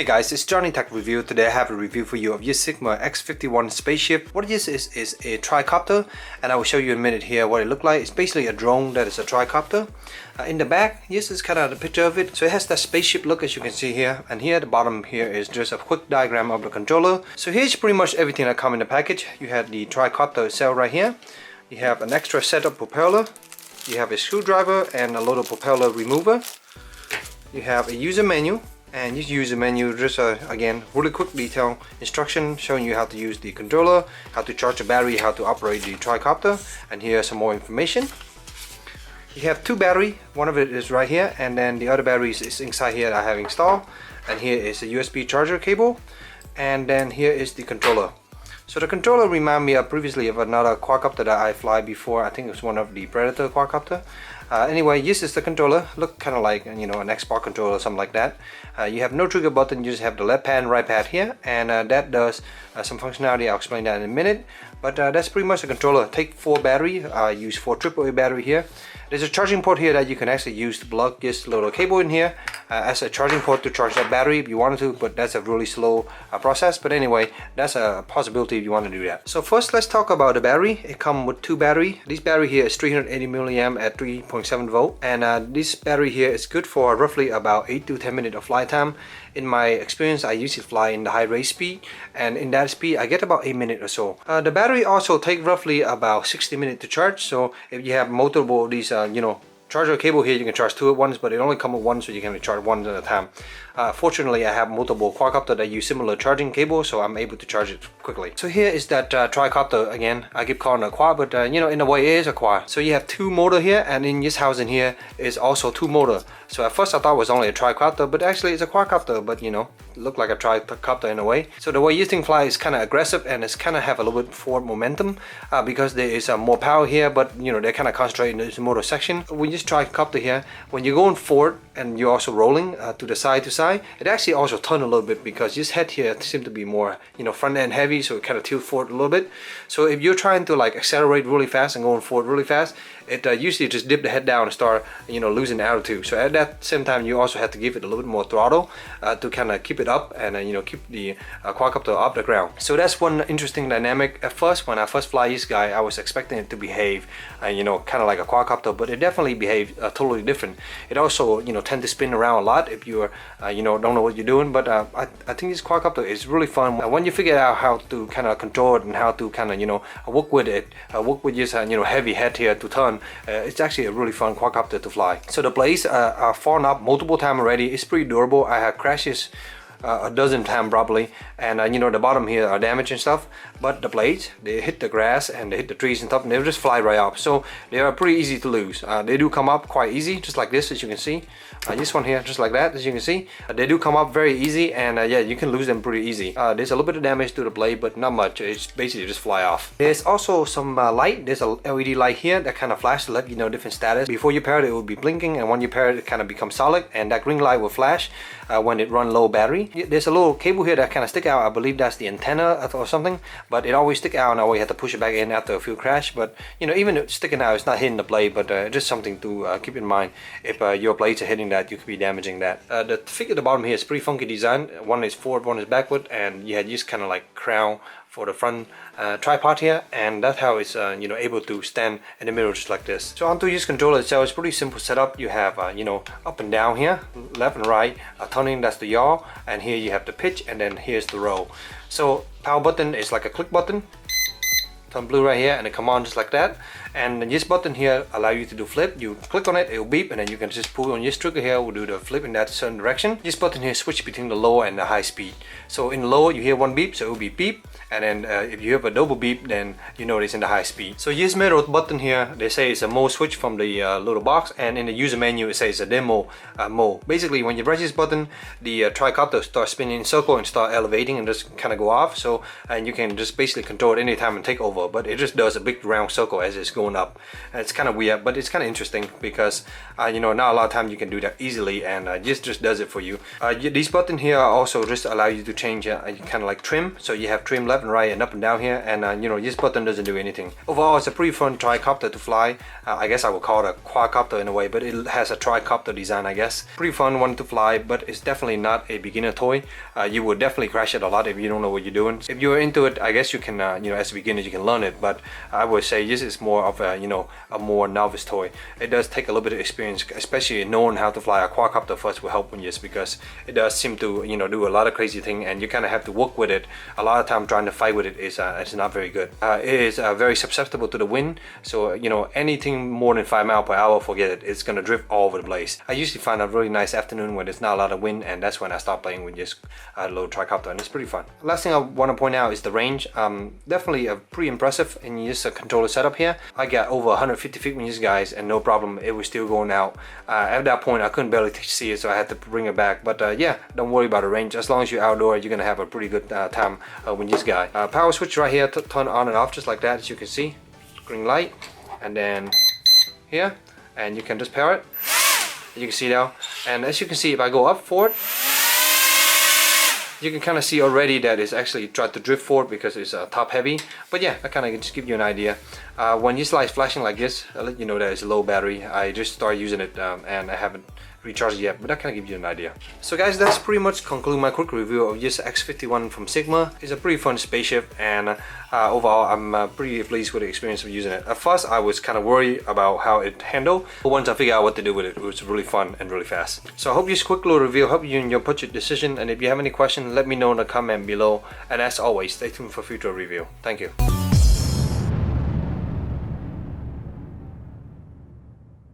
Hey guys, it's JohnyTechReview. Today I have a review for you of this Syma X51 Spaceship. What it is a tricopter, and I will show you in a minute here what it looks like. It's basically a drone that is a tricopter. In the back, this is kind of the picture of it. So it has that spaceship look, as you can see here. And here at the bottom here is just a quick diagram of the controller. So here's pretty much everything that comes in the package. You have the tricopter itself right here. You have an extra set of propeller. You have a screwdriver and a little propeller remover. You have a user manual. And this user menu just again really quick detail instruction showing you how to use the controller, how to charge the battery, how to operate the tricopter, and here's some more information. You have two batteries, one of it is right here, and then the other battery is inside here that I have installed, and here is a USB charger cable, and then here is the controller. So the controller reminds me previously of another quadcopter that I fly before. I think it was one of the Predator quadcopter. Anyway, this is the controller. Look kind of like, you know, an Xbox controller or something like that. You have no trigger button. You just have the left pad and right pad here, and that does some functionality. I'll explain that in a minute. But that's pretty much the controller. Take 4 battery. Use 4 AAA battery here. There's a charging port here that you can actually use to plug this little cable in here as a charging port to charge that battery if you wanted to, but that's a really slow process. But anyway, that's a possibility if you want to do that. So first, let's talk about the battery. It comes with 2 batteries. This battery here is 380 milliamp at 3.7 volt, and this battery here is good for roughly about 8 to 10 minutes of flight time. In my experience, I usually fly in the high rate speed, and in that speed I get about 8 minutes or so. The battery also takes roughly about 60 minutes to charge, so if you have multiple of these charger cable here, you can charge 2 at once, but it only comes with 1, so you can only charge 1 at a time. Fortunately, I have multiple quadcopter that use similar charging cable, so I'm able to charge it quickly. So here is that tricopter again. I keep calling it a quad, but in a way it is a quad. So you have 2 motor here, and in this housing here is also 2 motor. So at first I thought it was only a tricopter, but actually it's a quadcopter, but it looked like a tricopter in a way. So the way this thing flies is kind of aggressive, and it's kind of have a little bit forward momentum because there is more power here, but they're kind of concentrated in this motor section. When this tricopter here, when you're going forward and you're also rolling to the side to side, it actually also turns a little bit because this head here seems to be more front end heavy, so it kind of tilts forward a little bit. So if you're trying to like accelerate really fast and going forward really fast, it usually just dip the head down and start losing altitude. So at that same time, you also have to give it a little bit more throttle to kind of keep it up and keep the quadcopter off the ground. So that's one interesting dynamic. At first, when I first fly this guy, I was expecting it to behave kind of like a quadcopter, but it definitely behaves totally different. It also tend to spin around a lot if you don't know what you're doing. But I think this quadcopter is really fun when you figure out how to kind of control it and how to kind of work with it, work with this heavy head here to turn. It's actually a really fun quadcopter to fly. So the blades are fallen up multiple times already. It's pretty durable. I have crashes a dozen times probably, and the bottom here are damaged and stuff, but the blades, they hit the grass and they hit the trees and stuff, and they'll just fly right up. So they are pretty easy to lose. They do come up quite easy, just like this, as you can see. This one here, just like that, as you can see. They do come up very easy, and yeah, you can lose them pretty easy. There's a little bit of damage to the blade, but not much. It's basically just fly off. There's also some light. There's a LED light here that kind of flashes to let you know different status. Before you pair it, it will be blinking, and when you pair it, it kind of becomes solid, and that green light will flash when it runs low battery. There's a little cable here that kind of stick out. I believe that's the antenna or something, but it always stick out, and I always have to push it back in after a few crash. But even if it's sticking out, it's not hitting the blade, but just something to keep in mind. If your blades are hitting that, you could be damaging that. The figure at the bottom here is pretty funky design. One is forward, one is backward, and you had this kind of like crown for the front tripod here, and that's how it's able to stand in the middle just like this. So onto this controller itself, it's pretty simple setup. You have up and down here, left and right, turning, that's the yaw, and here you have the pitch, and then here's the roll. So power button is like a click button. Turn blue right here, and it come on just like that. And this button here allow you to do flip. You click on it, it will beep, and then you can just pull on this trigger here, will do the flip in that certain direction. This button here switch between the low and the high speed. So in the low you hear one beep, so it will be beep, and then if you have a double beep, then you know it's in the high speed. So this middle button here, they say it's a mode switch from the little box, and in the user menu it says a demo mode. Basically, when you press this button, the tricopter starts spinning in a circle and start elevating and just kind of go off. So and you can just basically control it anytime and take over, but it just does a big round circle as it's going. going up. And it's kind of weird, but it's kind of interesting because you know, not a lot of time you can do that easily, and just does it for you. These buttons here also just allow you to change kind of like trim, so you have trim left and right and up and down here, and you know, this button doesn't do anything. Overall, it's a pretty fun tricopter to fly. I guess I would call it a quadcopter in a way, but it has a tricopter design, I guess. Pretty fun one to fly, but it's definitely not a beginner toy. You would definitely crash it a lot if you don't know what you're doing. If you're into it, I guess you can, you know, as a beginner you can learn it, but I would say this is more of a, you know, a more novice toy. It does take a little bit of experience, especially knowing how to fly a quadcopter first will help when because it does seem to, you know, do a lot of crazy things, and you kind of have to work with it. A lot of time trying to fight with it is it's not very good. It is very susceptible to the wind, so you know, anything more than 5 miles per hour, forget it. It's gonna drift all over the place. I usually find a really nice afternoon when there's not a lot of wind, and that's when I start playing with this little tricopter, and it's pretty fun. Last thing I want to point out is the range. Definitely pretty impressive in this controller setup here. I got over 150 feet with these guys, and no problem, it was still going out. At that point I couldn't barely see it, so I had to bring it back, but yeah, don't worry about the range. As long as you're outdoor, you're gonna have a pretty good time with this guy. Power switch right here to turn on and off just like that, as you can see. Green light, and then here, and you can just pair it. You can see now, and as you can see, if I go up forward, you can kind of see already that it's actually tried to drift forward because it's top heavy. But yeah, I kind of just give you an idea. When this light is flashing like this, I'll let you know that it's a low battery. I just started using it and I haven't recharged yet, but that kind of gives you an idea. So guys, that's pretty much conclude my quick review of this X51 from Syma. It's a pretty fun spaceship, and overall I'm pretty pleased with the experience of using it. At first I was kind of worried about how it handled, but once I figured out what to do with it, it was really fun and really fast. So I hope this quick little review helped you in your budget decision, and if you have any questions, let me know in the comment below, and as always, stay tuned for future review. Thank you.